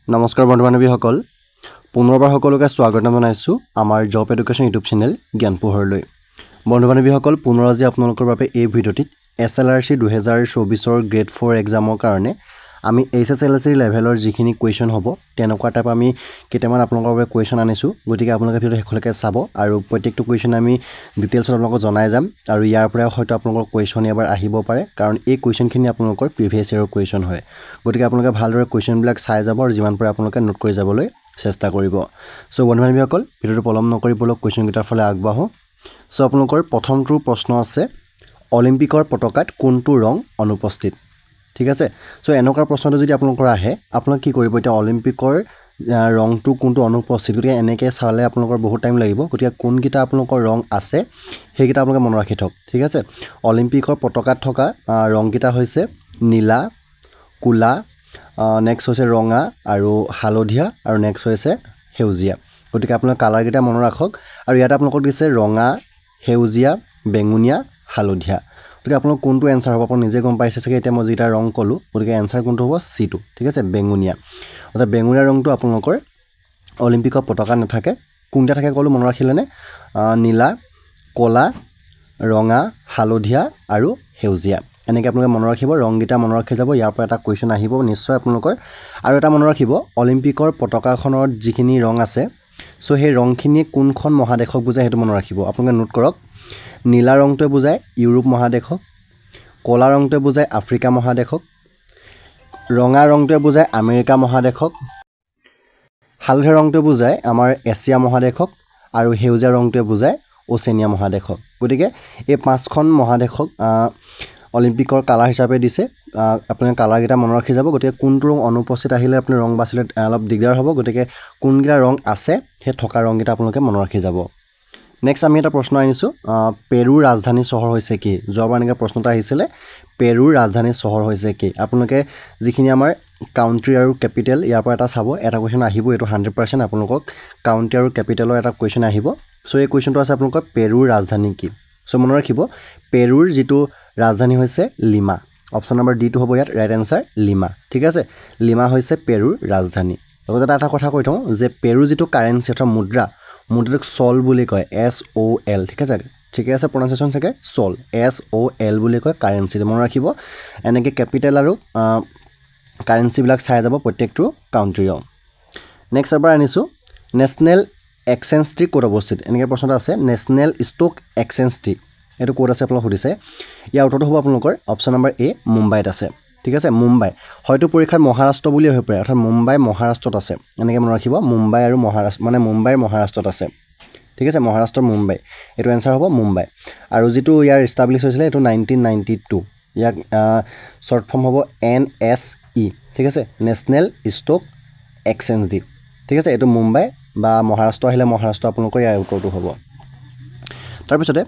নমস্কাৰ বন্ধু-বান্ধৱীসকল পুনৰবাৰ সকলোকে স্বাগতম জনাইছো আমাৰ জব এডুকেশ্যন ইউটিউব চেনেল জ্ঞান পোহৰলৈ বন্ধু-বান্ধৱীসকল পুনৰ আজি আপোনালোকৰ বাবে এই ভিডিঅ'টিত SLRC 2024 গ্ৰেড 4 এক্সামৰ কাৰণে আমি HSLC লেভেলৰ যিখিনি কোৱেশ্চন হ'ব তেনেকুৱা টাইপ আমি কেইটামান আপোনালোকৰ বাবে কোৱেশ্চন আনিছো গতিকে আপোনালোকে ভিডিঅ'টো শেষলৈকে চাব আৰু প্ৰত্যেকটো কোৱেশ্চন আমি ডিটেইলছত আপোনালোকক জনাই যাম আৰু ইয়াৰ পৰা হয়তো আপোনালোকৰ কোৱেশ্চন এবাৰ আহিব পাৰে কাৰণ এই কোৱেশ্চনখিনি আপোনালোকৰ প্ৰিভিয়াছ ইয়াৰৰ কোৱেশ্চন হয় গতিকে আপোনালোকে ভালদৰে কোৱেশ্চনবিলাক চাই যাব আৰু যিমান পাৰে আপোনালোকে নোট কৰি যাবলৈ চেষ্টা কৰিব সো বন্ধু-বান্ধৱীসকল ভিডিঅ'টো পলম নকৰিবলৈ কোৱেশ্চনকেইটাৰ ফালে আগবাঢ়ো সো আপোনালোকৰ প্ৰথমটো প্ৰশ্ন আছে অলিম্পিকৰ পতাকাত কোনটো ৰং অনুপস্থিত ঠিক আছে সো এনেকুৱা প্ৰশ্নটো যদি আপোনালোকৰ আহে আপোনাক কি কৰিব এতিয়া অলিম্পিকৰ ৰংটো কোনটো অনুপস্থিত গতিকে এনেকৈ চালে আপোনালোকৰ বহুত টাইম লাগিব গতিকে কোনকেইটা আপোনালোকৰ ৰং আছে সেইকেইটা আপোনালোকে মনত ৰাখি থওক ঠিক আছে অলিম্পিকৰ পতাকাত থকা ৰংকেইটা হৈছে নীলা কুলা নেক্সট হৈছে ৰঙা আৰু হালধীয়া আৰু নেক্সট হৈছে সেউজীয়া গতিকে আপোনালোকে কালাৰকেইটা মনত ৰাখক আৰু ইয়াত আপোনালোকক দিছে ৰঙা সেউজীয়া বেঙুনীয়া হালধীয়া গতিকে আপোনালোক কোনটো এনসাৰ হ'ব আপুনি নিজে গম পাইছে চাগে এতিয়া মই যেটা ৰং ক'লো গতিকে এনসাৰ কোনটো হ'ব C2 ঠিক আছে বেঙুনীয়া অৰ্থাৎ বেঙুনীয়া ৰংটো আপোনালোকৰ অলিম্পিকৰ পতাকাত নাথাকে কোনটা থাকে ক'লো মনত ৰাখিলেনে নীলা কলা ৰঙা হালধীয়া আৰু সেউজীয়া এনেকৈ আপোনালোকে মনত ৰাখিব ৰংগীটা মনত ৰাখি যাব ইয়াৰ পৰা এটা কোৱেশ্চন আহিব নিশ্চয় আপোনালোকৰ আৰু এটা মনত ৰাখিব অলিম্পিকৰ পতাকাখনত যিখিনি ৰং আছে সো সেই ৰংখিনি কোনখন মহাদেশক বুজায় সেইটো মনত ৰাখিব আপোনালোকে নোট কৰক নীলা ৰংটোৱে বুজায় ইউৰোপ মহাদেশক কলা ৰংটোৱে বুজায় আফ্ৰিকা মহাদেশক ৰঙা ৰংটোৱে বুজায় আমেৰিকা মহাদেশক হালধীয়া ৰংটোৱে বুজায় আমাৰ এছিয়া মহাদেশক আৰু সেউজীয়া ৰংটোৱে বুজায় ওচেনিয়া মহাদেশক গতিকে এই পাঁচখন মহাদেশক অলিম্পিকৰ কালাৰ হিচাপে দিছে আপোনালোকে কালাৰকেইটা মনত ৰাখি যাব গতিকে কোনটো ৰং অনুপস্থিত আহিলে আপুনি ৰং বাছিলে অলপ দিগদাৰ হ'ব গতিকে কোনকেইটা ৰং আছে সেই থকা ৰংকেইটা আপোনালোকে মনত ৰাখি যাব নেক্সট আমি এটা প্ৰশ্ন আনিছোঁ পেৰুৰ ৰাজধানী চহৰ হৈছে কি যোৱাবাৰ এনেকৈ প্ৰশ্ন এটা আহিছিলে পেৰুৰ ৰাজধানী চহৰ হৈছে কি আপোনালোকে যিখিনি আমাৰ কাউণ্ট্ৰি আৰু কেপিটেল ইয়াৰ পৰা এটা চাব এটা কুৱেশ্যন আহিব এইটো 100% আপোনালোকক কাউণ্ট্ৰি আৰু কেপিটেলৰ এটা কুৱেশ্যন আহিব সো এই কুৱেশ্যনটো আছে আপোনালোকৰ পেৰুৰ ৰাজধানী কি সো মনত ৰাখিব পেৰুৰ যিটো ৰাজধানী হৈছে লিমা অপশ্যন নম্বৰ ডিটো হ'ব ইয়াত ৰাইট এনসাৰ লিমা ঠিক আছে লিমা হৈছে পেৰুৰ ৰাজধানী লগতে এটা কথা কৈ থওঁ যে পেৰুৰ যিটো কাৰেন্সি অৰ্থাৎ মুদ্ৰাটোক সল বুলি কয় SOL ঠিকে আছে প্ৰনাউন্সিয়েশ্যন চাগে সল SOL বুলি কয় কাৰেন্সি মনত ৰাখিব এনেকৈ কেপিটেল আৰু কাৰেন্সিবিলাক চাই যাব প্ৰত্যেকটো কাউণ্ট্ৰিৰ নেক্সট এবাৰ আনিছোঁ নেশ্যনেল এক্সচেঞ্জ ক'ত অৱস্থিত এনেকৈ প্ৰশ্ন এটা আছে নেশ্যনেল ষ্টক এক্সচেঞ্জ এইটো ক'ত আছে আপোনালোক সুধিছে ইয়াৰ উত্তৰটো হ'ব আপোনালোকৰ অপশ্যন নম্বৰ A মুম্বাইত আছে ঠিক আছে মুম্বাই হয়তো পৰীক্ষাত মহাৰাষ্ট্ৰ বুলি হৈ পৰে অৰ্থাৎ মুম্বাই মহাৰাষ্ট্ৰত আছে এনেকৈ মনত ৰাখিব মুম্বাই আৰু মহাৰাষ্ট্ৰ মানে মুম্বাইৰ মহাৰাষ্ট্ৰত আছে ঠিক আছে মহাৰাষ্ট্ৰৰ মুম্বাই এইটো এনসাৰ হ'ব মুম্বাই আৰু যিটো ইয়াৰ ইষ্টাব্লিছ হৈছিলে এইটো 1992 ইয়াক শ্বৰ্ট ফৰ্ম হ'ব NSE ঠিক আছে নেশ্যনেল ষ্টক এক্সচেঞ্জ ঠিক আছে এইটো মুম্বাই বা মহাৰাষ্ট্ৰ আহিলে মহাৰাষ্ট্ৰ আপোনালোকৰ ইয়াৰ উত্তৰটো হ'ব তাৰপিছতে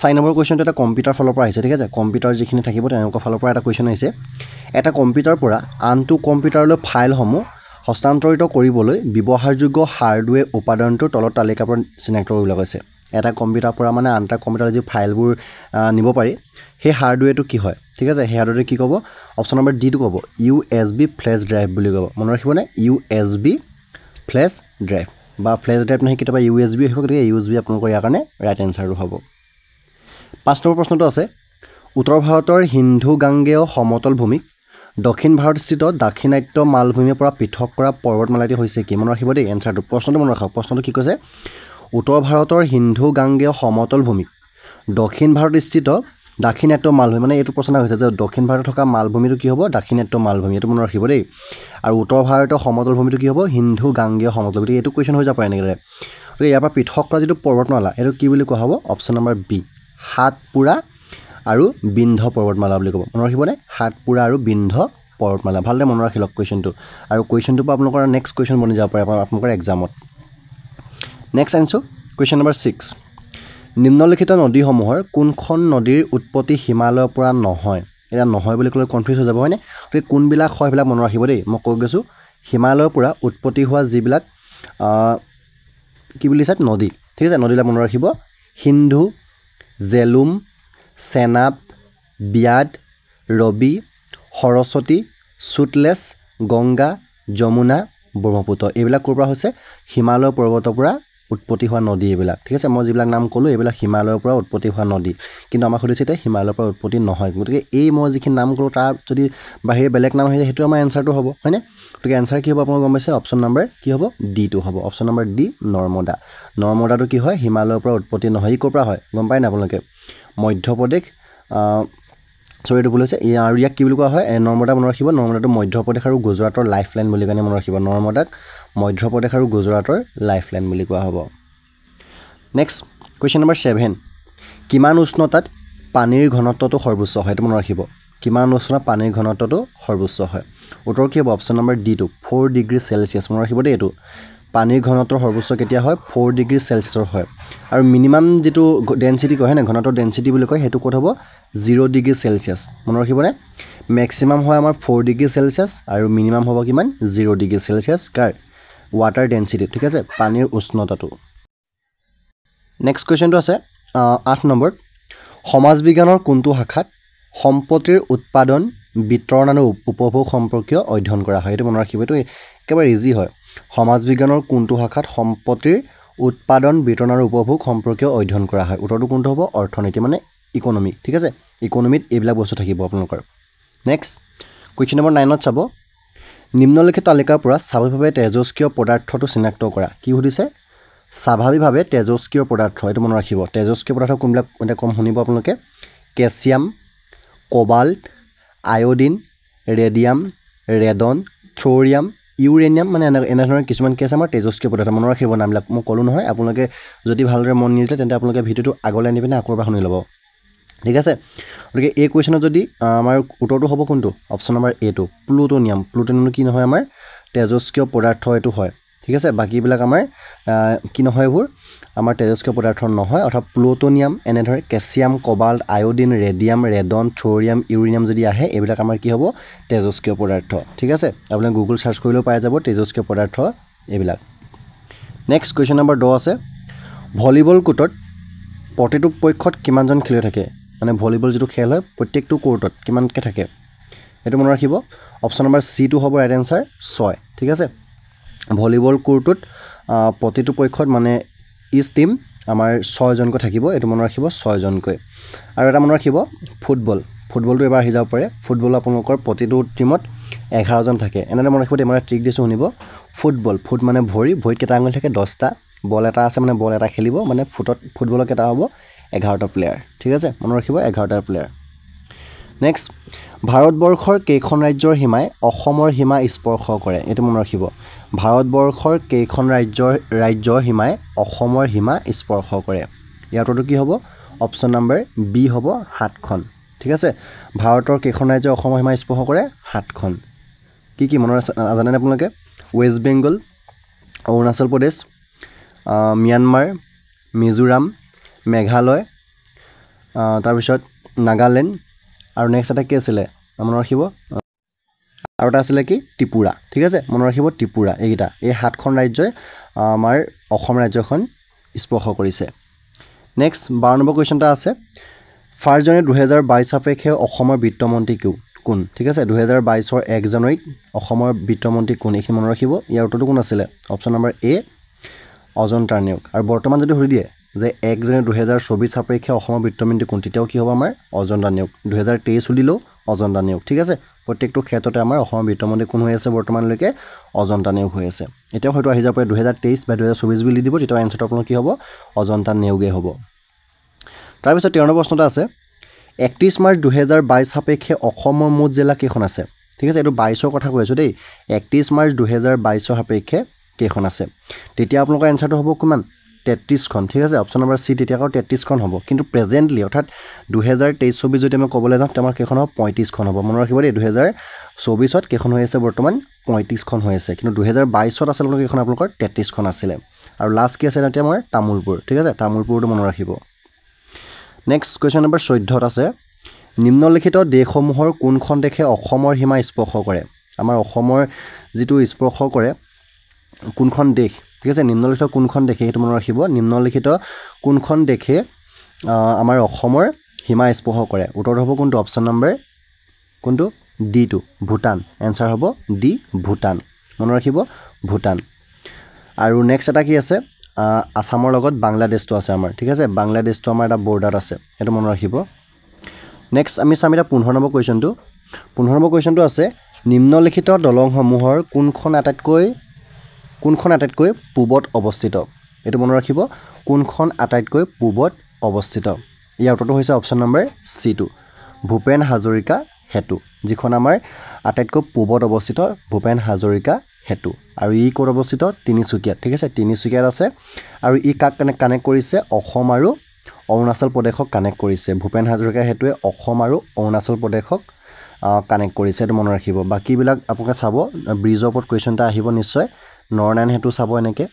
4 নম্বৰ কুৱেশ্যনটো এটা কম্পিউটাৰ ফালৰ পৰা আহিছে ঠিক আছে কম্পিউটাৰ যিখিনি থাকিব তেনেকুৱা ফালৰ পৰা এটা কুৱেশ্যন আহিছে এটা কম্পিউটাৰ পৰা আনটো কম্পিউটাৰলৈ ফাইলসমূহ হস্তান্তৰিত কৰিবলৈ ব্যৱহাৰযোগ্য হাৰ্ডৱেৰ উপাদানটোৰ তলত তালিকাবোৰ চিনাক্ত কৰিবলৈ কৈছে এটা কম্পিউটাৰ পৰা মানে আন এটা কম্পিউটাৰৰ যি ফাইলবোৰ নিব পাৰি সেই হাৰ্ডৱেৰটো কি হয় ঠিক আছে সেই হাৰ্ডৱেৰটো কি ক'ব অপশ্যন নম্বৰ ডিটো ক'ব USB ফ্লেছ ড্ৰাইভ বুলি ক'ব মনত ৰাখিবনে USB ফ্লেছ ড্ৰাইভ বা ফ্লেছ ড্ৰাইভ নহয় কেতিয়াবা USB আহিব গতিকে USB আপোনালোকৰ ইয়াৰ কাৰণে ৰাইট এনসাৰটো হ'ব 5 নম্বৰ প্ৰশ্নটো আছে উত্তৰ ভাৰতৰ সিন্ধু গাঙ্গেয় সমতল ভূমিক দক্ষিণ ভাৰতস্থিত দাক্ষিণাত্য মালভূমিৰ পৰা পৃথক কৰা পৰ্বতমালাটি হৈছে কি মনত ৰাখিব দেই এনসাৰটো প্ৰশ্নটো মনত ৰাখক প্ৰশ্নটো কি কৈছে উত্তৰ ভাৰতৰ সিন্ধু গাঙ্গেয় সমতল ভূমিক দক্ষিণ ভাৰতস্থিত দাক্ষিণাত্য মালভূমি মানে এইটো প্ৰশ্ন হৈছে যে দক্ষিণ ভাৰতত থকা মালভূমিটো কি হ'ব দাক্ষিণাত্য মালভূমি এইটো মনত ৰাখিব দেই আৰু উত্তৰ ভাৰতৰ সমতল ভূমিটো কি হ'ব সিন্ধু গাঙ্গেয় সমতল গতিকে এইটো কুৱেশ্যন হৈ যাব পাৰে এনেকৈ গতিকে ইয়াৰ পৰা পৃথক কৰা যিটো পৰ্বতমালা এইটো কি বুলি কোৱা হ'ব অপশ্যন নম্বৰ B সাতপুৰা আৰু বিন্ধ পৰ্বতমালা বুলি ক'ব মনত ৰাখিবনে সাতপুৰা আৰু বিন্ধ পৰ্বতমালা ভালদৰে মনত ৰাখি লওক কুৱেশ্যনটো আৰু কুৱেশ্যনটোৰ পৰা আপোনালোকৰ নেক্সট কুৱেশ্যন বনি যাব পাৰে আপোনালোকৰ এক্সামত নেক্সট আনিছোঁ কুৱেশ্যন নম্বৰ 6 নিম্নলিখিত নদীসমূহৰ কোনখন নদীৰ উৎপত্তি হিমালয়ৰ পৰা নহয় এটা নহয় বুলি ক'লে কনফিউজ হৈ যাব হয়নে গতিকে কোনবিলাক হয় সেইবিলাক মনত ৰাখিব দেই মই কৈ গৈছোঁ হিমালয়ৰ পৰা উৎপত্তি হোৱা যিবিলাক কি বুলি চাই নদী ঠিক আছে নদীবিলাক মনত ৰাখিব সিন্ধু জেলুম চেনাব ব্যাদ ৰবি সৰস্বতী সুতলেজ গংগা যমুনা ব্ৰহ্মপুত্ৰ এইবিলাক ক'ৰ পৰা হৈছে হিমালয় পৰ্বতৰ পৰা উৎপত্তি হোৱা নদী এইবিলাক ঠিক আছে মই যিবিলাক নাম ক'লোঁ এইবিলাক হিমালয়ৰ পৰা উৎপত্তি হোৱা নদী কিন্তু আমাক সুধিছে এতিয়া হিমালয়ৰ পৰা উৎপত্তি নহয় গতিকে এই মই যিখিনি নাম ক'লোঁ তাৰ যদি বাহিৰে বেলেগ নাম আহিছে সেইটো আমাৰ এনচাৰটো হ'ব হয়নে গতিকে এনচাৰ কি হ'ব আপোনালোকে গম পাইছে অপশ্যন নম্বৰ কি হ'ব ডিটো হ'ব অপশ্যন নম্বৰ ডি নৰ্মদা নৰ্মদাটো কি হয় হিমালয়ৰ পৰা উৎপত্তি নহয় ই ক'ৰ পৰা হয় গম পায় নাই আপোনালোকে মধ্যপ্ৰদেশ সৰি এইটো ভুল হৈছে আৰু ইয়াক কি বুলি কোৱা হয় নৰ্মদা মনত ৰাখিব নৰ্মদাটো মধ্যপ্ৰদেশ আৰু গুজৰাটৰ লাইফ লাইন বুলি কাৰণে মনত ৰাখিব নৰ্মদাক মধ্যপ্ৰদেশ আৰু গুজৰাটৰ লাইফ লাইন বুলি কোৱা হ'ব নেক্সট কুৱেশ্যন নম্বৰ 7 কিমান উষ্ণতাত পানীৰ ঘনত্বটো সৰ্বোচ্চ হয় এইটো মনত ৰাখিব কিমান উষ্ণতাত পানীৰ ঘনত্বটো সৰ্বোচ্চ হয় উত্তৰ কি হ'ব অপশ্যন নম্বৰ ডিটো 4 ডিগ্ৰী চেলচিয়াছ মনত ৰাখিব দেই এইটো পানীৰ ঘনত্বৰ সৰ্বোচ্চ কেতিয়া হয় 4 ডিগ্ৰী চেলচিয়াছৰ হয় আৰু মিনিমাম যিটো ডেনচিটি কয় হয়নে ঘনত্বৰ ডেনচিটি বুলি কয় সেইটো ক'ত হ'ব 0 ডিগ্ৰী চেলচিয়াছ মনত ৰাখিবনে মেক্সিমাম হয় আমাৰ 4 ডিগ্ৰী চেলচিয়াছ আৰু মিনিমাম হ'ব কিমান 0 ডিগ্ৰী চেলচিয়াছ কাৰ ৱাটাৰ ডেনচিটি ঠিক আছে পানীৰ উষ্ণতাটো নেক্সট কুৱেশ্যনটো আছে 8 নম্বৰ সমাজ বিজ্ঞানৰ কোনটো শাখাত সম্পত্তিৰ উৎপাদন বিতৰণ আৰু উপভোগ সম্পৰ্কীয় অধ্যয়ন কৰা হয় এইটো মনত ৰাখিব এইটো একেবাৰে ইজি হয় সমাজ বিজ্ঞানৰ কোনটো শাখাত সম্পত্তিৰ উৎপাদন বিতৰণ আৰু উপভোগ সম্পৰ্কীয় অধ্যয়ন কৰা হয় উত্তৰটো কোনটো হ'ব অৰ্থনীতি মানে ইকনমি ঠিক আছে ইকনমিত এইবিলাক বস্তু থাকিব আপোনালোকৰ নেক্সট কুৱেশ্যন নম্বৰ 9ত চাব নিম্নলিখিত তালিকাৰ পৰা স্বাভাৱিকভাৱে তেজস্ক্ৰিয় পদাৰ্থটো চিনাক্ত কৰা কি সুধিছে স্বাভাৱিকভাৱে তেজস্ক্ৰিয় পদাৰ্থ এইটো মনত ৰাখিব তেজস্ক্ৰিয় পদাৰ্থ কোনবিলাক মানে কম শুনিব আপোনালোকে calcium cobalt iodine radium radon thorium uranium মানে এনেধৰণৰ কিছুমান কি আছে আমাৰ তেজস্ক্ৰিয় পদাৰ্থ মনত ৰাখিব নামবিলাক মই ক'লোঁ নহয় আপোনালোকে যদি ভালদৰে মন নিদিলে তেন্তে আপোনালোকে ভিডিঅ'টো আগলৈ আনি পিনে আকৌ এবাৰ শুনি ল'ব ঠিক আছে গতিকে এই কুৱেশ্যনত যদি আমাৰ উত্তৰটো হ'ব কোনটো অপশ্যন নম্বৰ এটো প্লুটনিয়াম কি নহয় আমাৰ তেজস্ক্ৰিয় পদাৰ্থ এইটো হয় ঠিক আছে বাকীবিলাক আমাৰ কি নহয় এইবোৰ আমাৰ তেজস্ক্ৰিয় পদাৰ্থ নহয় অৰ্থাৎ প্লুটনিয়াম এনেধৰণে calcium cobalt iodine radium radon thorium uranium যদি আহে এইবিলাক আমাৰ কি হ'ব তেজস্ক্ৰিয় পদাৰ্থ ঠিক আছে আপোনালোকে গুগল চাৰ্চ কৰিলেও পাই যাব তেজস্ক্ৰিয় পদাৰ্থ এইবিলাক নেক্সট কুৱেশ্যন নম্বৰ 10 আছে ভলীবল কোৰ্টত প্ৰতিটো পক্ষত কিমানজন খেলুৱৈ থাকে মানে ভলীবল যিটো খেল হয় প্ৰত্যেকটো কোৰ্টত কিমানকৈ থাকে এইটো মনত ৰাখিব অপশ্যন নম্বৰ চিটো হ'ব ৰাইট এনচাৰ 6 ঠিক আছে ভলীবল কোৰ্টত প্ৰতিটো পক্ষত মানে ইচ টিম আমাৰ 6জনকৈ থাকিব এইটো মনত ৰাখিব 6জনকৈ আৰু এটা মনত ৰাখিব ফুটবলটো এবাৰ আহি যাব পাৰে ফুটবল আপোনালোকৰ প্ৰতিটো টিমত 11জন থাকে এনেদৰে মনত ৰাখিব মই ট্ৰিক দিছোঁ শুনিব ফুট মানে ভৰিত কেইটা আঙুলি থাকে 10টা বল এটা আছে মানে বল এটা খেলিব মানে ফুটবলৰ কেইটা হ'ব 11টা প্লেয়াৰ ঠিক আছে মনত ৰাখিব 11টা প্লেয়াৰ নেক্সট ভাৰতবৰ্ষৰ কেইখন ৰাজ্যৰ সীমাই অসমৰ সীমা স্পৰ্শ কৰে এইটো মনত ৰাখিব ভাৰতবৰ্ষৰ কেইখন ৰাজ্যৰ সীমাই অসমৰ সীমা স্পৰ্শ কৰে ইয়াৰ উত্তৰটো কি হ'ব অপশ্যন নম্বৰ বি হ'ব 7খন ঠিক আছে ভাৰতৰ কেইখন ৰাজ্যই অসমৰ সীমা স্পৰ্শ কৰে 7খন কি মনত জানেনে আপোনালোকে ৱেষ্ট বেংগল অৰুণাচল প্ৰদেশ ম্যানমাৰ মিজোৰাম মেঘালয় তাৰপিছত নাগালেণ্ড আৰু নেক্সট এটা কি আছিলে মনত ৰাখিব আৰু এটা আছিলে কি ত্ৰিপুৰা ঠিক আছে মনত ৰাখিব ত্ৰিপুৰা এইকেইটা এই 7খন ৰাজ্যই আমাৰ অসম ৰাজ্যখন স্পৰ্শ কৰিছে নেক্সট 12 নম্বৰ কুৱেশ্যনটা আছে 1 জানুৱাৰী 2022 সাপেক্ষে অসমৰ বিত্তমন্ত্ৰী কোন ঠিক আছে 2022ৰ 1 জানুৱাৰীত অসমৰ বিত্তমন্ত্ৰী কোন এইখিনি মনত ৰাখিব ইয়াৰ উত্তৰটো কোন আছিলে অপশ্যন নম্বৰ এ অজন্তা নিয়োগ আৰু বৰ্তমান যদি সুধি দিয়ে যে 1 জানুৱাৰী 2024 সাপেক্ষে অসমৰ বিত্তমন্ত্ৰী কোন তেতিয়াও কি হ'ব আমাৰ অজন্তা নিয়োগ 2023 সুধিলেও অজন্তা নিয়োগ ঠিক আছে প্ৰত্যেকটো ক্ষেত্ৰতে আমাৰ অসমৰ বিত্তমন্ত্ৰী কোন হৈ আছে বৰ্তমানলৈকে অজন্তা নিয়োগ হৈ আছে এতিয়াও হয়তো আহি যাব পাৰে 2023 বা 2024 বুলি দিব তেতিয়া এনচাৰটো আপোনাৰ কি হ'ব অজন্তা নিয়োগে হ'ব তাৰপিছত 13 নম্বৰ প্ৰশ্নটা আছে 31 মাৰ্চ 2022 সাপেক্ষে অসমৰ মুঠ জিলা কেইখন আছে ঠিক আছে এইটো 22ৰ কথা কৈ আছোঁ দেই 31 মাৰ্চ 2022 সাপেক্ষে কেইখন আছে তেতিয়া আপোনালোকৰ এনচাৰটো হ'ব কিমান 33খন ঠিক আছে অপশ্যন নম্বৰ সি তেতিয়া আকৌ 33খন হ'ব কিন্তু প্ৰেজেণ্টলি অৰ্থাৎ 2023-24 যদি আমি ক'বলৈ যাওঁ তেতিয়া আমাৰ কেইখন হ'ব 35খন হ'ব মনত ৰাখিব দেই 2024ত কেইখন হৈ আছে বৰ্তমান 35খন হৈ আছে কিন্তু 2022ত আছিল কেইখন আপোনালোকৰ 33খন আছিলে আৰু লাষ্ট কি আছে এতিয়া আমাৰ তামুলপুৰ ঠিক আছে তামুলপুৰটো মনত ৰাখিব নেক্সট কুৱেশ্যন নম্বৰ 14ত আছে নিম্নলিখিত দেশসমূহৰ কোনখন দেশে অসমৰ সীমা স্পৰ্শ কৰে আমাৰ অসমৰ যিটো স্পৰ্শ কৰে কোনখন দেশ ঠিক আছে নিম্নলিখিত কোনখন দেশে সেইটো মনত ৰাখিব নিম্নলিখিত কোনখন দেশে আমাৰ অসমৰ সীমা স্পৰ্শ কৰে উত্তৰটো হ'ব কোনটো অপশ্যন নম্বৰ কোনটো ডি2 ভূটান এনচাৰ হ'ব ডি ভূটান মনত ৰাখিব ভূটান আৰু নেক্সট এটা কি আছে আসামৰ লগত বাংলাদেশটো আছে আমাৰ ঠিক আছে বাংলাদেশটো আমাৰ এটা বৰ্ডাৰ আছে এটো মনত ৰাখিব নেক্সট আমি চাম এটা 15 নম্বৰ কোৱেশ্চনটো 15 নম্বৰ কোৱেশ্চনটো আছে নিম্নলিখিত দলংসমূহৰ কোনখন আটাইতকৈ পূবত অৱস্থিত এটো মনত ৰাখিব কোনখন আটাইতকৈ পূবত অৱস্থিত ইয়াৰ উত্তৰটো হৈছে option number C2 Bhupen Hazarika হেতু যিখন আমাৰ আটাইতকৈ পূবত অৱস্থিত ভূপেন হাজৰিকা হেতু আৰু ই ক'ত অৱস্থিত তিনিচুকীয়াত ঠিক আছে তিনিচুকীয়াত আছে আৰু ই কাক কানেক্ট কৰিছে অসম আৰু অৰুণাচল প্ৰদেশক কানেক্ট কৰিছে ভূপেন হাজৰিকা হেতুৱে অসম আৰু অৰুণাচল প্ৰদেশক কানেক্ট কৰিছে এটো মনত ৰাখিব বাকিবিলাক আপোনালোকে চাব ব্ৰিজৰ ওপৰত কোৱেশ্চন এটা আহিব নিশ্চয় নৰনাৰায়ণ হেতু চাব এনেকে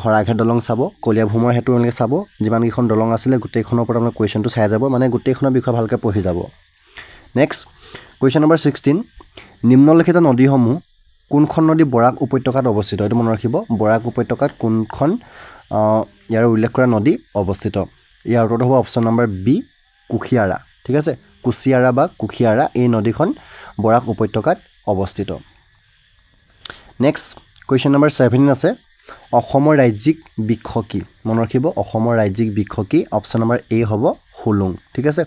হৰাঘাট দলং চাব কলিয়াভোমৰ হেতু এনেকে চাব যিমান কিখন দলং আছিলে গোটেইখনৰ ওপৰত আপোনালোকে কোৱেশ্চনটো চাই যাব মানে গোটেইখনৰ বিষয়ে ভালকৈ পঢ়ি যাব নেক্সট কোৱেশ্চন নম্বৰ 16 নিম্নলিখিত নদীসমূহ কোনখন নদী বৰাক উপত্যকাত অৱস্থিত এটো মনত ৰাখিব বৰাক উপত্যকাত কোনখন ইয়াৰ উল্লেখ কৰা নদী অৱস্থিত ইয়াৰ উত্তৰটো হ'ব অপচন নম্বৰ বি কুখিয়াৰা ঠিক আছে কুছিয়াৰা বা কুখিয়াৰা এই নদীখন বৰাক উপত্যকাত অৱস্থিত নেক্সট কোৱেশ্চন নম্বৰ 17 আছে অসমৰ ৰাজ্যিক বৃক্ষ কি মনত ৰাখিব অসমৰ ৰাজ্যিক বৃক্ষ কি অপচন নম্বৰ এ হ'ব হুলুং ঠিক আছে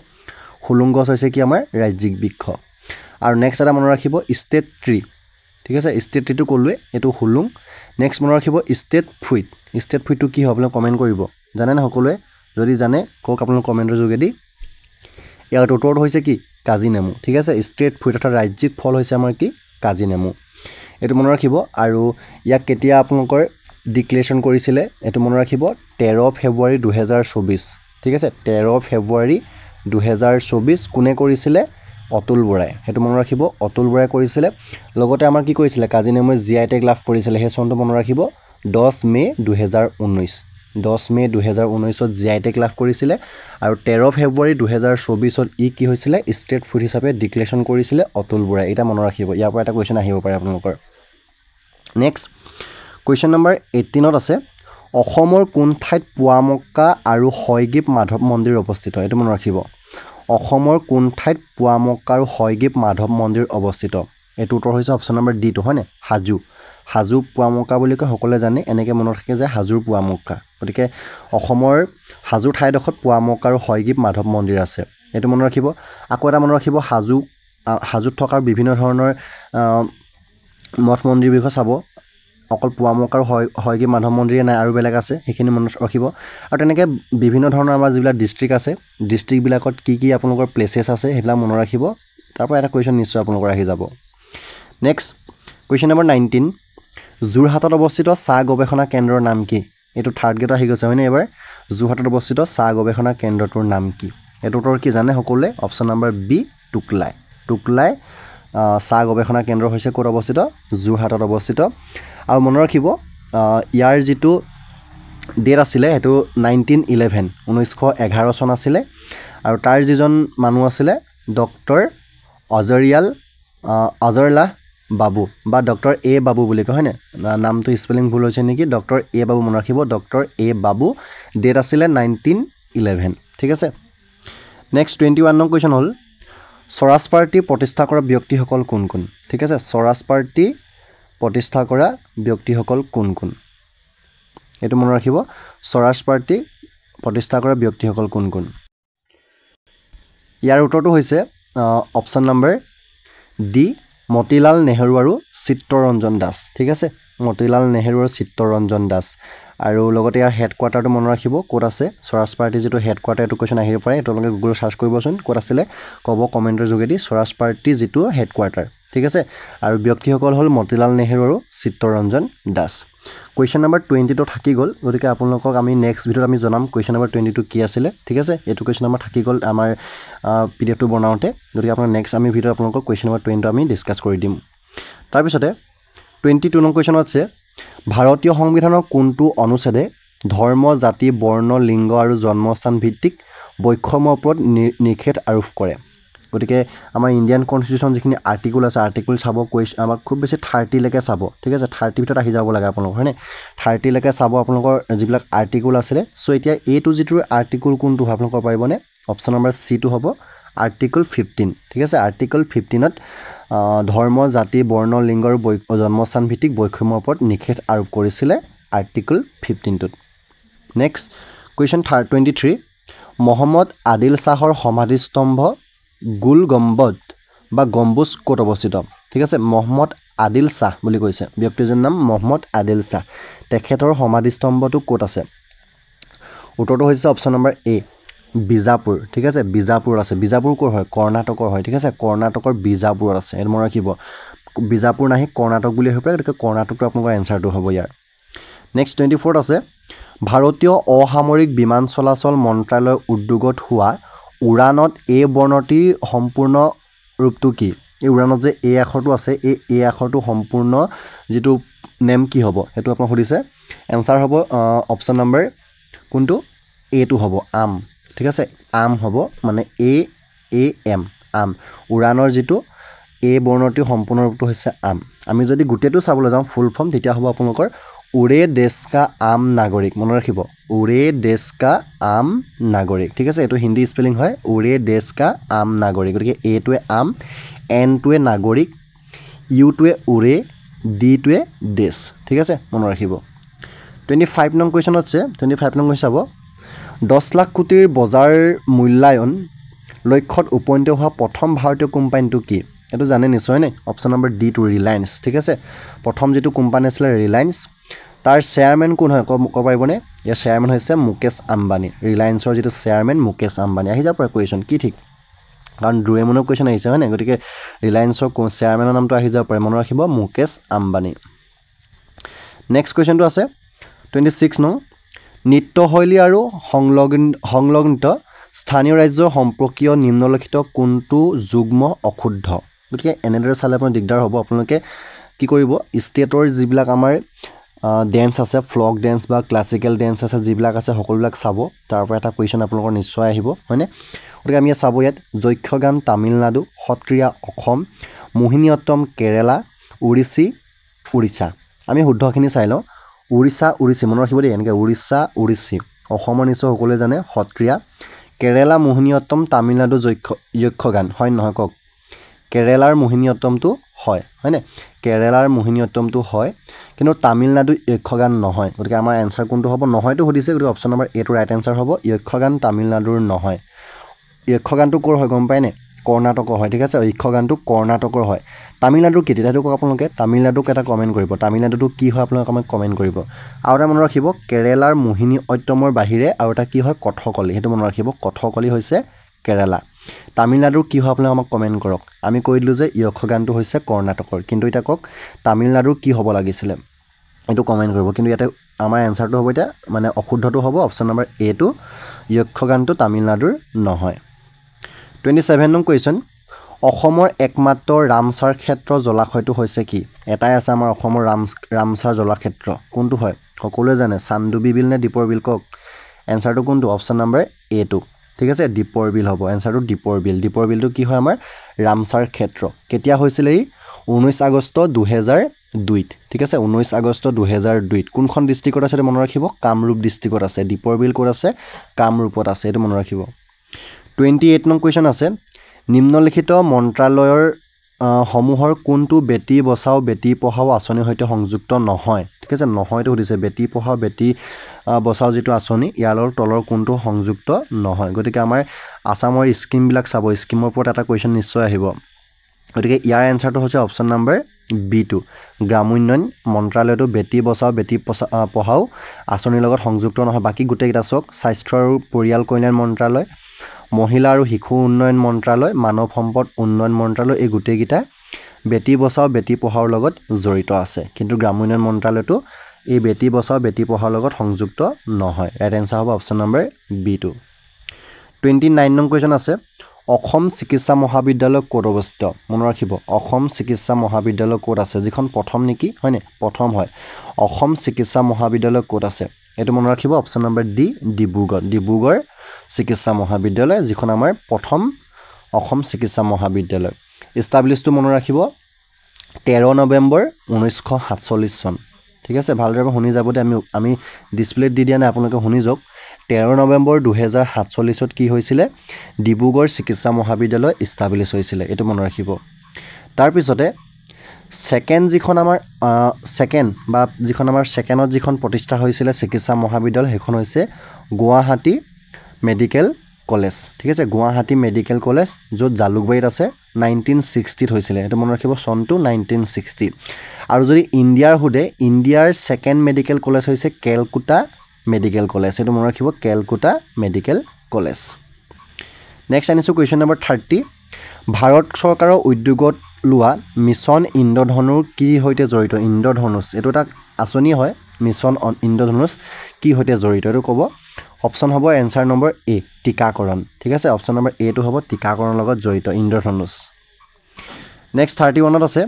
হুলুং গছ হৈছে কি আমাৰ ৰাজ্যিক বৃক্ষ আৰু নেক্সট এটা মনত ৰাখিব ষ্টেট ট্ৰী ঠিক আছে ষ্টেট ট্ৰীটো ক'লোৱে এটো হুলুং নেক্সট মনত ৰাখিব ষ্টেট ফ্ৰুইটটো কি হয় আপোনালোকে কমেন্ট কৰিব জানে না সকলোৱে যদি জানে কক আপোনালোকে কমেন্টৰ যোগেদি ইয়াৰ উত্তৰটো হৈছে কি কাজি নেমু ঠিক আছে ষ্টেট ফ্ৰুইট অৰ্থাৎ ৰাজ্যিক ফল হৈছে আমাৰ কি কাজি নেমু এটো মনত ৰাখিব আৰু ইয়াক কেতিয়া আপোনালোকৰ ডিক্লেৰেশ্যন কৰিছিলে এটো মনত ৰাখিব 13 ফেব্ৰুৱাৰী 2024 ঠিক আছে 13 ফেব্ৰুৱাৰী 2024 কোনে কৰিছিলে অতুল বৰাই হেতু মনত ৰাখিব অতুল বৰাই কৰিছিলে লগতে আমাৰ কি কৰিছিলে কাজি নেমুৱে জিআই টেগ লাভ কৰিছিলে হে চনটো মনত ৰাখিব 10 মে 2019 ত জিআই টেগ লাভ কৰিছিলে আৰু 13 ফেব্ৰুৱাৰী 2024 ত ই কি হৈছিলে ষ্টেট ফুড হিচাপে ডিক্লেৰেশ্যন কৰিছিলে অতুল বৰাই এটা মনত ৰাখিব ইয়াৰ পৰা এটা কোৱেশ্চন আহিব পাৰে আপোনালোকৰ নেক্সট কোৱেশ্চন নম্বৰ 18 ত আছে অসমৰ কোন ঠাইত পুৱামক্কা আৰু হয়গ্ৰীব মাধৱ মন্দিৰ অৱস্থিত এটো মনত ৰাখিব অসমৰ কোন ঠাইত পুৱামক্কা আৰু হয়গ্ৰীব মাধৱ মন্দিৰ অৱস্থিত এটো উত্তৰ হৈছে অপচন নম্বৰ ডি টো হয়নে হাজু পুৱামক্কা বুলি কয় সকলোৱে জানে এনেকে মনত ৰাখে যে হাজুৰ পুৱামক্কা গতিকে অসমৰ হাজু ঠাইডোখৰত পুৱামক্কা আৰু হয়গ্ৰীব মাধৱ মন্দিৰ আছে এটো মনত ৰাখিব আকৌ এটা মনত ৰাখিব হাজুত থকা বিভিন্ন ধৰণৰ মঠ মন্দিৰ বিষয়ে চাব অকল পুৱামক্কা আৰু হয়গ্ৰীব মাধৱ মন্দিৰে নাই আৰু বেলেগ আছে সেইখিনি মনত ৰাখিব আৰু তেনেকে বিভিন্ন ধৰণৰ আমাৰ যিবিলাক ডিস্ট্ৰিক্ট আছে ডিস্ট্ৰিক্টবিলাকত কি আপোনালোকৰ প্লেচেছ আছে সেইবিলাক মনত ৰাখিব তাৰ পৰা এটা কোৱেশ্চন নিশ্চয় আপোনালোকৰ আহি যাব নেক্সট কোৱেশ্চন নম্বৰ 19 যোৰহাটত অৱস্থিত চাহ গৱেষণা কেন্দ্ৰৰ নাম কি এটো থাৰ্ড গ্ৰেড আহি গৈছে হয়নে এবাৰ যোৰহাটত অৱস্থিত চাহ গৱেষণা কেন্দ্ৰটোৰ নাম কি এটো উত্তৰ কি জানে সকলোৱে অপচন নম্বৰ বি টুকলাই চাহ গৱেষণা কেন্দ্ৰ হৈছে ক'ত অৱস্থিত যোৰহাটত অৱস্থিত আৰু মনত ৰাখিব ইয়াৰ যিটো ডেট আছিলে হেতু 1911 চন আছিলে আৰু তাৰ যিজন মানুহ আছিলে ডক্টৰ অজৰলাহ বাবু বা ডক্টৰ এ বাবু বুলি কয় হয়নে নামটো স্পেলিং ভুল হৈছে নেকি ডক্টৰ এ বাবু মনত ৰাখিব ডক্টৰ এ বাবু ডেট আছিলে 1911 ঠিক আছে নেক্সট 21 নং কোৱেশ্চন হ'ল স্বৰাজ পাৰ্টি প্ৰতিষ্ঠা কৰা ব্যক্তিসকল কোন ঠিক আছে স্বৰাজ পাৰ্টি প্ৰতিষ্ঠা কৰা ব্যক্তিসকল কোন এটো মনত ৰাখিব স্বৰাজ পাৰ্টি প্ৰতিষ্ঠা কৰা ব্যক্তিসকল কোন ইয়াৰ উত্তৰটো হৈছে option number D Motilal Nehru আৰু চিত্তৰঞ্জন দাস ঠিক আছে মতিলাল নেহেৰু আৰু চিত্তৰঞ্জন দাস আৰু লগতে ইয়াৰ হেডকোৱাৰ্টাৰটো মনত ৰাখিব ক'ত আছে স্বৰাজ পাৰ্টি যেটো হেডকোৱাৰ্টাৰ এটো কোৱেশ্চন আহিব পাৰে আপোনালোকে গুগল সাৰ্চ কৰিবচোন ক'ত আছিলে ক'ব কমেন্টৰ যোগেদি স্বৰাজ পাৰ্টি যেটো হেডকোৱাৰ্টাৰ ঠিক আছে আৰু ব্যক্তিসকল হ'ল মতিলাল নেহেৰু আৰু চিত্তৰঞ্জন দাস কোৱেশ্চন নম্বৰ 22 থাকি গ'ল গতিকে আপোনালোকক আমি নেক্সট ভিডিঅ'ত আমি জনাম কোৱেশ্চন নম্বৰ 22 কি আছিলে ঠিক আছে এটো কোৱেশ্চন নম্বৰ থাকি গ'ল আমাৰ পিডিএফটো বনাওতে গতিকে আপোনাৰ নেক্সট আমি ভিডিঅ'ত আপোনালোকক কোৱেশ্চন নম্বৰ 22 আমি ডিসকাস কৰি দিম তাৰ পিছতে 22 নং কোৱেশ্চন আছে ভাৰতীয় সংবিধানৰ কোনটো অনুচ্ছেদে ধৰ্ম জাতি বৰ্ণ লিংগ আৰু জন্মস্থান ভিত্তিক বৈষম্যৰ ওপৰত নিষেধ আৰোপ কৰে গতিকে আমাৰ ইণ্ডিয়ান কনস্টিটিউশন যিখিনি আৰ্টিকল আছে আৰ্টিকল চাব আমাক খুব বেছি 30 লৈকে চাব ঠিক আছে 30 ভিতৰত আহি যাব লাগে আপোনালোক হয়নে 30 লৈকে চাব আপোনালোকৰ যিবিলাক আৰ্টিকল আছে সো এতিয়া এটো যিটো আৰ্টিকল কোনটো আপোনালোক পাৰিবনে অপচন নম্বৰ সি টো হ'ব আৰ্টিকল 15 ঠিক আছে আৰ্টিকল 15 ত ধৰ্ম জাতি বৰ্ণ লিংগৰ জন্মস্থান ভিত্তিক বৈষম্যৰ ওপৰত নিষেধ আৰোপ কৰিছিলে আৰ্টিকল 15টোত নেক্সট কুৱেশ্যন 23 মহম্মদ আদিল শ্বাহৰ সমাধিস্তম্ভ গুল গম্বদ বা গম্বুজ ক'ত অৱস্থিত ঠিক আছে মহম্মদ আদিল শ্বাহ বুলি কৈছে ব্যক্তিজনৰ নাম মহম্মদ আদিল শ্বাহ তেখেতৰ সমাধিস্তম্ভটো ক'ত আছে উত্তৰটো হৈছে অপশ্যন নম্বৰ এ বিজাপুৰ ঠিক আছে বিজাপুৰ আছে বিজাপুৰ ক'ৰ হয় কৰ্ণাটকৰ হয় ঠিক আছে কৰ্ণাটকৰ বিজাপুৰত আছে এটো মনত ৰাখিব বিজাপুৰ নাহি কৰ্ণাটক বুলি হৈ পৰে গতিকে কৰ্ণাটকটো আপোনালোকৰ এনসাৰটো হ'ব ইয়াৰ নেক্সট 24 আছে ভাৰতীয় অসামৰিক বিমান চলাচল মন্ত্ৰালয় উদ্যোগত হোৱা উড়ানত এ বৰ্ণটি সম্পূৰ্ণ ৰূপটো কি এই উড়ানত যে এ আখৰটো আছে এই এ আখৰটো সম্পূৰ্ণ যেটো নেম কি হ'ব হেতু আপোনাক সুধিছে এনসাৰ হ'ব অপশ্যন নম্বৰ কোনটো এটো হ'ব আম ঠিক আছে আম হ'ব মানে এ এম আম উড়ানৰ যেটো এ বৰ্ণটি সম্পূৰ্ণ ৰূপটো হৈছে আম আমি যদি গুটেটো চাবলৈ যাওঁ ফুল ফৰ্ম তেতিয়া হ'ব আপোনালোকৰ উড়ে দেশ কা আম নাগৰিক মনত ৰাখিব উড়ে দেশ কা আম নাগৰিক ঠিক আছে এটো হিন্দী স্পেলিং হয় উড়ে দেশ কা আম নাগৰিক গতিকে এ টোৱে আম এন টোৱে নাগৰিক ইউ টোৱে উড়ে ডি টোৱে দেশ ঠিক আছে মনত ৰাখিব 25 নং কুৱেশ্যন আছে 25 নং চাব 10 লাখ কোটিৰ বজাৰ মূল্যায়ন লক্ষ্যত উপনীত হোৱা প্ৰথম ভাৰতীয় কোম্পানীটো কি এটো জানে নিশ্চয় নে option number D two Reliance ঠিক আছে প্ৰথম যেটো কোম্পানী আছিল ৰিলায়েন্স তাৰ চেয়াৰম্যান কোন হয় ক'ব পাৰিবনে ইয়াৰ চেয়াৰম্যান হৈছে মুকেশ আম্বানী ৰিলায়েন্সৰ যেটো চেয়াৰম্যান মুকেশ আম্বানী আহি যাব পাৰে কুৱেশ্যন কি ঠিক কাৰণ ডুৰেমনৰ কুৱেশ্যন আহিছে হয় না গতিকে ৰিলায়েন্সৰ চেয়াৰম্যানৰ নামটো আহি যাব পাৰে মনত ৰাখিব মুকেশ আম্বানী নেক্সট কুৱেশ্যনটো আছে 26 নং নিত্যশৈলী আৰু সংলগ্নিত স্থানীয় ৰাজ্যৰ সম্পৰ্কীয় নিম্নলিখিত কোনটো যুগ্ম অশুদ্ধ গতিকে এনেদৰে চালে আপোনাৰ দিগদাৰ হ'ব আপোনালোকে কি কৰিব ষ্টেটৰ যিবিলাক আমাৰ ডেন্স আছে ফ্লক ডেন্স বা ক্লাছিকেল ডেন্স আছে যিবিলাক আছে সকলোবিলাক চাব তাৰ পৰা এটা কুৱেশ্যন আপোনালোকৰ নিশ্চয় আহিব হয়নে গতিকে আমি চাব ইয়াত যক্ষগান তামিলনাডু সত্ৰীয়া অসম মোহিনীঅট্টম কেৰালা উৰিষ্যা উৰিষ্যা আমি শুদ্ধখিনি চাই লওঁ উৰিষ্যা উৰিষ্যা মনত ৰাখিব দেই এনেকৈ উৰিষ্যা উৰিষ্যা অসমৰ নিশ্চয় সকলোৱে জানে সত্ৰীয়া কেৰালা মোহিনীঅট্টম তামিলনাডু যক্ষগান হয় নহয় কওক কেৰালাৰ মোহিনীঅট্টমটো হয়নে কেৰালাৰ মোহিনীঅট্টমটো হয় কিন্তু তামিলনাডু যক্ষগান নহয় গতিকে আমাৰ এনসাৰ কোনটো হ'ব নহয়টো সুধিছে গতিকে অপশ্যন নম্বৰ এ টো ৰাইট এনসাৰ হ'ব যক্ষগান তামিলনাডুৰ নহয় যক্ষগানটো ক'ৰ হয় গম পায়নে কৰ্ণাটকৰ হয় ঠিক আছে যক্ষগানটো কৰ্ণাটকৰ হয় তামিলনাডুৰ কি তেতিয়াটো কওক আপোনালোকে তামিলনাডুক এটা কমেণ্ট কৰিব তামিলনাডুটো কি হয় আপোনালোকে আমাক কমেণ্ট কৰিব আৰু এটা মনত ৰাখিব কেৰালাৰ মোহিনীঅট্টমৰ বাহিৰে আৰু এটা কি হয় কথকলি হেতু মনত ৰাখিব কথকলি হৈছে কেৰালা তামিলনাডুৰ কি হয় আপোনালোকে আমাক কমেণ্ট কৰক আমি কৈ দিলোঁ যে যক্ষগানটো হৈছে কৰ্ণাটকৰ কিন্তু এটা কওক তামিলনাডুৰ কি হ'ব লাগিছিলে এটো কমেণ্ট কৰিব কিন্তু ইয়াতে আমাৰ এনসাৰটো হ'ব এটা মানে অশুদ্ধটো হ'ব অপশ্যন নম্বৰ এ টো যক্ষগানটো তামিলনাডুৰ নহয় 27 নং কুৱেশ্যন অসমৰ একমাত্ৰ ৰামসাৰ ক্ষেত্ৰ জলাশয়টো হৈছে কি এটাই আছে আমাৰ অসমৰ ৰামসাৰ জলাক্ষেত্ৰ কোনটো হয় সকলোৱে জানে চান্দুবি বিল নে দীপৰ বিল কওক এনসাৰটো কোনটো অপশ্যন নম্বৰ এ টো ঠিক আছে দীপৰ বিল হ'ব এনসাৰটো দীপৰ বিলটো কি হয় আমাৰ ৰামসাৰ ক্ষেত্ৰ কেতিয়া হৈছিল এই 19 আগষ্ট 2002 ঠিক আছে 19 আগষ্ট 2002 কোনখন ডিস্ট্ৰিক্টত আছে মনত ৰাখিব কামৰূপ ডিস্ট্ৰিক্টত আছে দীপৰ বিল ক'ত আছে কামৰূপত আছে এটো মনত ৰাখিব 28 নং কুৱেশ্যন আছে নিম্নলিখিত মন্ত্ৰালয়ৰ সমূহৰ কোনটো বেটি বচাও বেটি পঢ়াও আঁচনিৰ সৈতে সংযুক্ত নহয় ঠিক আছে নহয়টো সুধিছে বেটি পঢ়াও বেটি বচাও যেটো আঁচনি ইয়াৰ তলৰ কোনটো সংযুক্ত নহয় গতিকে আমাৰ আসামৰ স্কিমবিলাক চাব স্কিমৰ ওপৰত এটা কুৱেশ্যন নিশ্চয় আহিব গতিকে ইয়াৰ এনসাৰটো হৈছে অপশ্যন নম্বৰ বি টু গ্ৰামোন্নয়ন মন্ত্ৰালয়টো বেটি বচাও বেটি পঢ়াও আঁচনিৰ লগত সংযুক্ত নহয় বাকি গোটেইকেইটা চাওক স্বাস্থ্য আৰু পৰিয়াল কল্যাণ মন্ত্ৰালয় মহিলা আৰু শিশু উন্নয়ন মন্ত্ৰালয় মানৱ সম্পদ উন্নয়ন মন্ত্ৰালয় এই গোটেইকেইটা বেটি বচাও বেটি পঢ়াওৰ লগত জড়িত আছে কিন্তু গ্ৰামোন্নয়ন মন্ত্ৰালয়টো এই বেটি বচাও বেটি পঢ়াওৰ লগত সংযুক্ত নহয় ৰাইট এনসাৰ হ'ব অপশ্যন নম্বৰ বি টু 29 নং কুৱেশ্যন আছে অসম চিকিৎসা মহাবিদ্যালয় ক'ত অৱস্থিত মনত ৰাখিব অসম চিকিৎসা মহাবিদ্যালয় ক'ত আছে যিখন প্ৰথম নেকি হয়নে প্ৰথম হয় অসম চিকিৎসা মহাবিদ্যালয় ক'ত আছে এটো মনত ৰাখিব অপশ্যন নম্বৰ ডি ডিব্ৰুগড় চিকিৎসা মহাবিদ্যালয় যিখন আমাৰ প্ৰথম অসম চিকিৎসা মহাবিদ্যালয় এষ্টাব্লিছটো মনত ৰাখিব 13 নৱেম্বৰ 1947 চন ঠিক আছে ভালদৰে শুনি যাব দে আমি ডিসপ্লেত দি দিয়া নাই আপোনালোকে শুনি যাওক 13 নৱেম্বৰ 2047 ত কি হৈছিলে ডিব্ৰুগড় চিকিৎসা মহাবিদ্যালয় এষ্টাব্লিছ হৈছিলে এটো মনত ৰাখিব তাৰপিছতে ছেকেণ্ড যিখন আমাৰ ছেকেণ্ডত যিখন প্ৰতিষ্ঠা হৈছিলে চিকিৎসা মহাবিদ্যালয় সেইখন হৈছে গুৱাহাটী মেডিকেল কলেজ ঠিক আছে গুৱাহাটী মেডিকেল কলেজ য'ত জালুকবাৰীত আছে 1960ত হৈছিলে এইটো মনত ৰাখিব চনটো 1960 আৰু যদি ইণ্ডিয়াৰ সোধে ইণ্ডিয়াৰ ছেকেণ্ড মেডিকেল কলেজ হৈছে কেলকুটা মেডিকেল কলেজ এইটো মনত ৰাখিব কেলকুটা মেডিকেল কলেজ নেক্সট আনিছোঁ কুৱেশ্যন নম্বৰ 30 ভাৰত চৰকাৰৰ উদ্যোগত লোৱা মিছন ইন্দ্ৰধনুৰ কি হৈতে জড়িত ইন্দ্ৰধনুষ এইটো এটা আঁচনি হয় মিছন ইন্দ্ৰধনুষ কি হৈতে জড়িত এইটো ক'ব অপশ্যন হ'ব এনসাৰ নম্বৰ এ টিকাকৰণ ঠিক আছে অপশ্যন নম্বৰ এ টো হ'ব টিকাকৰণৰ লগত জড়িত ইন্দ্ৰধনুষ নেক্সট 31ত আছে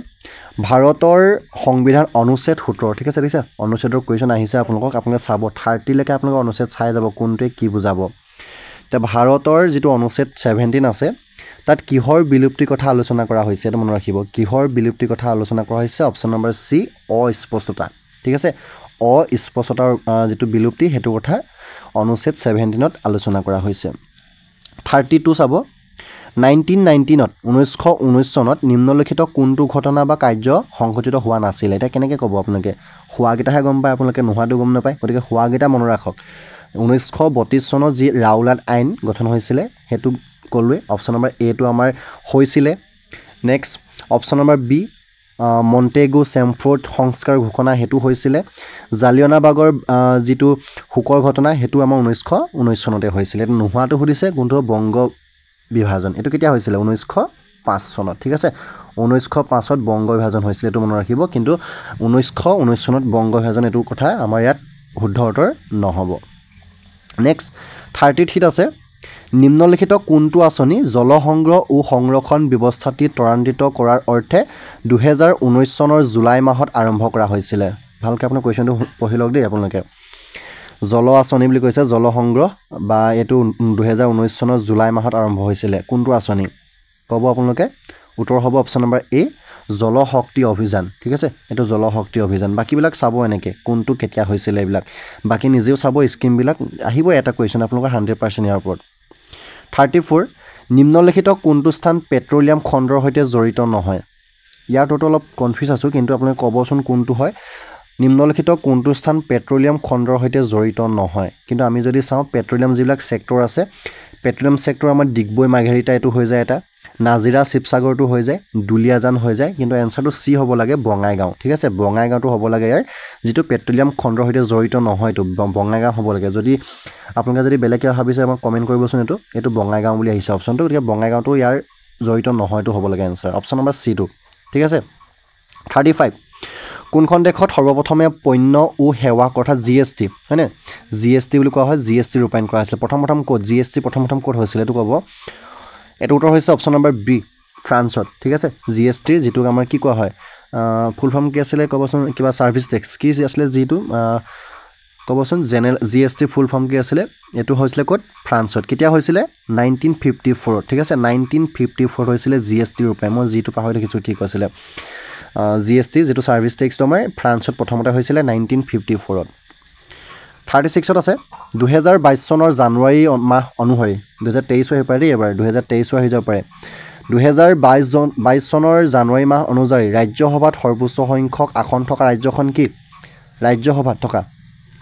ভাৰতৰ সংবিধান অনুচ্ছেদ 17 ঠিক আছে দিছে অনুচ্ছেদৰ কুৱেশ্যন আহিছে আপোনালোকে চাব 30 লৈকে আপোনালোকে অনুচ্ছেদ চাই যাব কোনটোৱে কি বুজাব তে ভাৰতৰ যিটো অনুচ্ছেদ 17 আছে তাত কিহৰ বিলুপ্তিৰ কথা আলোচনা কৰা হৈছে এটা মনত ৰাখিব কিহৰ বিলুপ্তিৰ কথা আলোচনা কৰা হৈছে অপশ্যন নম্বৰ সি অস্পষ্টতা ঠিক আছে অস্পষ্টতাৰ যিটো বিলুপ্তি হেতু কথা অনুচ্ছেদ 17ত আলোচনা কৰা হৈছে 32 চাব 1919 চনত নিম্নলিখিত কোনটো ঘটনা বা কাৰ্য সংঘটিত হোৱা নাছিল এটা কেনেকৈ ক'ব আপোনালোকে হোৱাগিটাহে গম পায় আপোনালোকে নোহোৱাটো গম নাপায় গতিকে হোৱাগিটা মনত ৰাখক 1932 চনত যি ৰাওলাট আইন গঠন হৈছিলে হেতু ক'লোৱে অপশ্যন নম্বৰ এ টো আমাৰ হৈছিলে next option number B Montagu Chelmsford সংস্কাৰ ঘোষণা হেতু হৈছিলে জালিয়ানাবাগৰ যিটো হুকৰ ঘটনা হেতু আমাৰ 1919 চনতে হৈছিলে এটা নোহোৱাটো সুধিছে কোনটো বংগ বিভাজন এটো কেতিয়া হৈছিলে 1905 চনত ঠিক আছে 1905ত বংগ বিভাজন হৈছিলে এটো মনত ৰাখিব কিন্তু 1919 চনত বংগ বিভাজন এটো কথা আমাৰ ইয়াত শুদ্ধ উত্তৰ নহব নেক্সট 33 আছে নিম্নলিখিত কোনটো আঁচনি জল সংগ্ৰহ ও সংৰক্ষণ ব্যৱস্থাটি ত্বৰান্বিত কৰাৰ অৰ্থে 2019 চনৰ জুলাই মাহত আৰম্ভ কৰা হৈছিল ভালকৈ আপোনাৰ কোৱেশ্যনটো পঢ়ি লওক দেই আপোনালোকে জল আঁচনি বুলি কৈছে জল সংগ্ৰহ বা এটো 2019 চনৰ জুলাই মাহত আৰম্ভ হৈছিল কোনটো আঁচনি ক'ব আপোনালোকে উত্তৰ হ'ব অপশ্যন নম্বৰ এ জল শক্তি অভিযান ঠিক আছে এটো জল শক্তি অভিযান বাকিবিলাক চাব এনেকে কোনটো কেতিয়া হৈছিল এইবিলাক বাকি নিজেও চাব স্কিম বিলাক আহিব এটা কোৱেশ্যন আপোনালোকৰ 100% ইয়াৰ ওপৰত 34 নিম্নলিখিত কোনটো স্থান পেট্ৰলিয়াম খণ্ডৰ সৈতে জড়িত নহয় ইয়াৰটো অলপ কনফিউজ আছো কিন্তু আপোনালোকে ক'বচোন কোনটো হয় নিম্নলিখিত কোনটো স্থান পেট্ৰলিয়াম খণ্ডৰ সৈতে জড়িত নহয় কিন্তু আমি যদি চাওঁ পেট্ৰলিয়াম যিবিলাক সেক্টৰ আছে পেট্ৰলিয়াম সেক্টৰ আমাৰ ডিগবৈ মাঘেৰিটা এটো হৈ যায় এটা নাজিৰা শিৱসাগৰটো হৈ যায় দুলিয়াজান হৈ যায় কিন্তু এনসাৰটো সি হ'ব লাগে বঙাইগাঁও ঠিক আছে বঙাইগাঁওটো হ'ব লাগে ইয়াৰ যিটো পেট্ৰলিয়াম খণ্ডৰ সৈতে জড়িত নহয় তো বঙাইগাঁও হ'ব লাগে যদি আপোনালোকে যদি বেলেগকে ভাবিছে আমাক কমেন্ট কৰিবচোন এটো বঙাইগাঁও বুলি আহিছে অপশ্যনটো গতিকে বঙাইগাঁওটো ইয়াৰ জড়িত নহয়টো হ'ব লাগে এনসাৰ অপশ্যন নম্বৰ সি টো ঠিক আছে 35 কোনখন দেশত সৰ্বপ্ৰথমে পণ্য ও সেৱা অৰ্থাৎ জিএসটি হয়নে জিএসটি বুলি কোৱা হয় জিএসটি ৰূপায়ণ কৰা হৈছিল প্ৰথম কোড জিএসটি প্ৰথম কোড হৈছিল এটো ক'ব এটো উত্তৰ হৈছে অপশ্যন নম্বৰ বি ফ্ৰান্সত ঠিক আছে জিএসটি যেটো আমাৰ কি কোৱা হয় ফুল ফৰ্ম কি আছিল ক'বচোন কিবা সাৰ্ভিস টেক্স কি আছিল যেটো ক'বচোন জেনেৰেল জিএসটি ফুল ফৰ্ম কি আছিল এটো হৈছিল কোড ফ্ৰান্সত কেতিয়া হৈছিল 1954 ঠিক আছে 1954 হৈছিল জিএসটি ৰূপায়ণ মই যেটো পাহৰি দেখিছো কি কৈছিল জিএসটি যেটো সাৰ্ভিস টেক্স তোমাৰ ফ্ৰান্সত প্ৰথমতে হৈছিল 1954ত 36ত আছে 2022 চনৰ জানুৱাৰী মাহ অনুসৰি 2023 হৈ পাৰে এবাৰ 2023 হৈ যাব পাৰে 2022 চনৰ জানুৱাৰী মাহ অনুযায়ী ৰাজ্যসভাত সৰ্বোচ্চ সংখ্যক আসন থকা ৰাজ্যখন কি ৰাজ্যসভাত থকা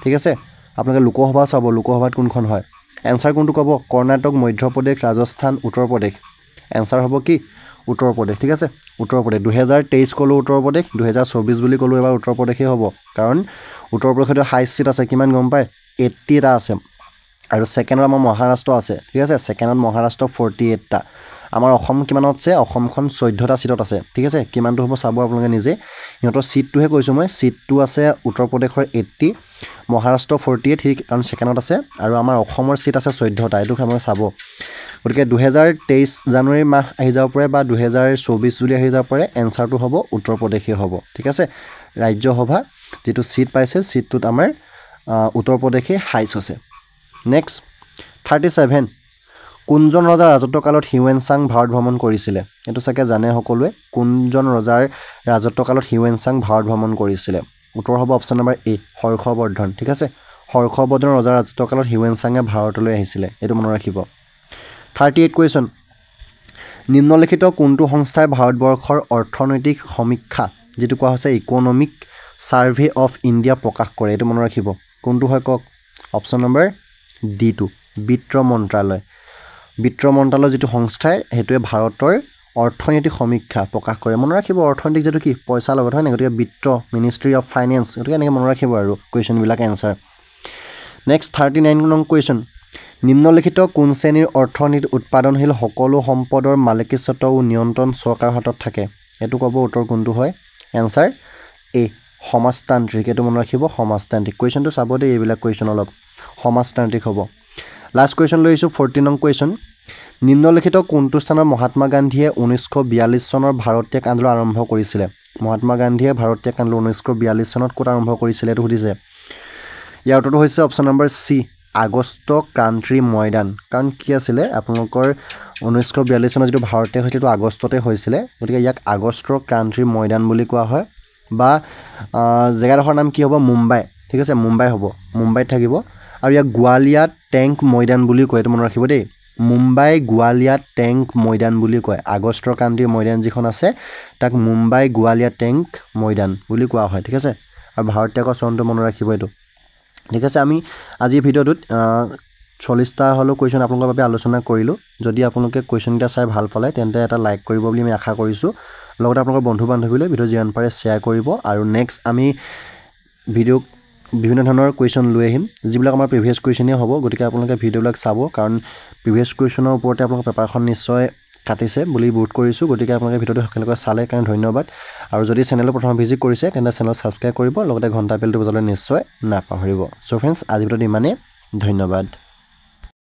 ঠিক আছে আপোনালোকে লোকসভা চাব লোকসভাত কোনখন হয় এনসাৰ কোনটো ক'ব কৰ্ণাটক মধ্যপ্ৰদেশ ৰাজস্থান উত্তৰ প্ৰদেশ এনসাৰ হ'ব কি উত্তৰ প্ৰদেশ ঠিক আছে উত্তৰ প্ৰদেশ 2023 কলো উত্তৰ প্ৰদেশ 2024 বুলি কলো এবাৰ উত্তৰ প্ৰদেশে হ'ব কাৰণ উত্তৰ প্ৰদেশত হাই সিট আছে কিমান গম পায় 80 টা আছে আৰু সেকেন্ডত আমাৰ মহাৰাষ্ট্ৰ আছে ঠিক আছে সেকেন্ডত মহাৰাষ্ট্ৰ 48 টা আমাৰ অসম কিমানত আছে অসমখন 14 টা সিটত আছে ঠিক আছে কিমানটো হ'ব চাব আপোনালোকে নিজে ইহঁতৰ সিটটোহে কৈছো মই সিটটো আছে উত্তৰ প্ৰদেশৰ 80 মহাৰাষ্ট্ৰ 48 ঠিক কাৰণ সেকেন্ডত আছে আৰু আমাৰ অসমৰ সিট আছে 14 টা এটো আমি চাব গতিকে 2023 জানুৱাৰী মাহ আহি যাব পাৰে বা 2024 জুলাই আহি যাব পাৰে এনসাৰটো হ'ব উত্তৰ প্ৰদেশে হ'ব ঠিক আছে ৰাজ্যসভা যেটো সিট পাইছে সিটটোত আমাৰ উত্তৰ প্ৰদেশে হাইস আছে নেক্সট 37 কোনজন ৰজাৰ ৰাজত্বকালত হিউৱেনচাং ভাৰত ভ্ৰমণ কৰিছিল এটো সাকে জানে সকলোৱে কোনজন ৰজাৰ ৰাজত্বকালত হিউৱেনচাং ভাৰত ভ্ৰমণ কৰিছিল উত্তৰ হ'ব অপশ্যন নম্বৰ এ হৰ্ষবৰ্ধন ঠিক আছে হৰ্ষবৰ্ধন ৰজাৰ ৰাজত্বকালত হিউৱেনচাঙে ভাৰতলৈ আহিছিল এটো মনত ৰাখিব 38 কোৱেশ্যন নিম্নলিখিত কোনটো সংস্থাই ভাৰতবৰ্ষৰ অৰ্থনৈতিক সমীক্ষা যিটো কোৱা হৈছে ইকনমিক সাৰ্ভে অফ ইণ্ডিয়া প্ৰকাশ কৰে এইটো মনত ৰাখিব কোনটো হয় কক অপশ্যন নম্বৰ D2 বিত্ত মন্ত্ৰালয় যিটো সংস্থাই হেতুৱে ভাৰতৰ অৰ্থনৈতিক সমীক্ষা প্ৰকাশ কৰে মনত ৰাখিব অৰ্থনৈতিক যেটো কি পইচা লগত হয় না গতিকে বিত্ত মিনিষ্ট্ৰি অফ ফাইনেন্স গতিকে এনেকৈ মনত ৰাখিব আৰু কুৱেশ্যন বিলাক এনসাৰ নেক্সট 39 নং কুৱেশ্যন নিম্নলিখিত কোন শ্ৰেণীৰ অৰ্থনীতি উৎপাদনশীল সকলো সম্পদৰ মালিকীস্বত্ব ও নিয়ন্ত্ৰণ চৰকাৰৰ হাতত থাকে এটো ক'ব উত্তৰ কোনটো হয় এনসাৰ এ সমাজতান্ত্ৰিক এটো মনত ৰাখিব সমাজতান্ত্ৰিক কুৱেশ্যনটো চাব দেই এইবিলাক কুৱেশ্যন অলপ সমাজতান্ত্ৰিক হ'ব লাষ্ট কুৱেশ্যন লৈছো 40 নং কুৱেশ্যন নিম্নলিখিত কোনটো স্থানত মহাত্মা গান্ধীয়ে 1942 চনৰ ভাৰত ত্যাগ আন্দোলন আৰম্ভ কৰিছিলে মহাত্মা গান্ধীয়ে ভাৰত ত্যাগ আন্দোলন 1942 চনত ক'ত আৰম্ভ কৰিছিলে এটো সুধিছে ইয়াৰ উত্তৰটো হৈছে অপশ্যন নম্বৰ সি আগষ্ট ক্ৰান্তিৰ ময়দান কাৰণ কি আছিলে আপোনালোকৰ 1942 চনত যেটো ভাৰত ত্যাগ হৈছিল আগষ্টতে হৈছিলে গতিকে ইয়াক আগষ্টৰ ক্ৰান্তিৰ ময়দান বুলি কোৱা হয় বা জেগাডোখৰ নাম কি হ'ব মুম্বাই ঠিক আছে মুম্বাই হ'ব মুম্বাইত থাকিব আৰু ইয়াক গোৱালিয়া টেংক ময়দান বুলি কয় এটো মনত ৰাখিব দেই মুম্বাই গোৱালিয়া টেংক ময়দান বুলি কয় আগষ্টৰ ক্ৰান্তিৰ ময়দান যিখন আছে তাক মুম্বাই গোৱালিয়া টেংক ময়দান বুলি কোৱা হয় ঠিক আছে আৰু ভাৰত ত্যাগৰ চনটো মনত ৰাখিব এটো ঠিক আছে আমি আজি ভিডিঅ'টোত 40টা হলো কুৱেশ্যন আপোনালোকৰ বাবে আলোচনা কৰিলো যদি আপোনালোকে কুৱেশ্যনটা চাই ভাল পালে তেন্তে এটা লাইক কৰিব বুলি আমি আশা কৰিছো লগতে আপোনালোকৰ বন্ধু বান্ধৱীলৈ ভিডিঅ' যিমান পাৰে শ্বেয়াৰ কৰিব আৰু নেক্সট আমি ভিডিঅ' বিভিন্ন ধৰণৰ কুৱেশ্যন লৈ আহিম যিবিলাক আমাৰ প্ৰিভিয়াছ কুৱেশ্যনেই হ'ব গতিকে আপোনালোকে ভিডিঅ'বিলাক চাব কাৰণ প্ৰিভিয়াছ কুৱেশ্যনৰ ওপৰতে আপোনালোকৰ পেপাৰখন নিশ্চয় কাটিছে বুলি বোধ কৰিছো গতিকে আপোনালোকে ভিডিঅ'টো সকলোকে চালে কাৰণে ধন্যবাদ আৰু যদি চেনেলটো প্ৰথম ভিজিট কৰিছে তেন্তে চেনেল সাবস্ক্ৰাইব কৰিব লগতে ঘণ্টা বেলটো বজাবলৈ নিশ্চয় নাপাহৰিব সো ফ্ৰেণ্ডছ আজি ভিডিঅ'টো ইমানেই ধন্যবাদ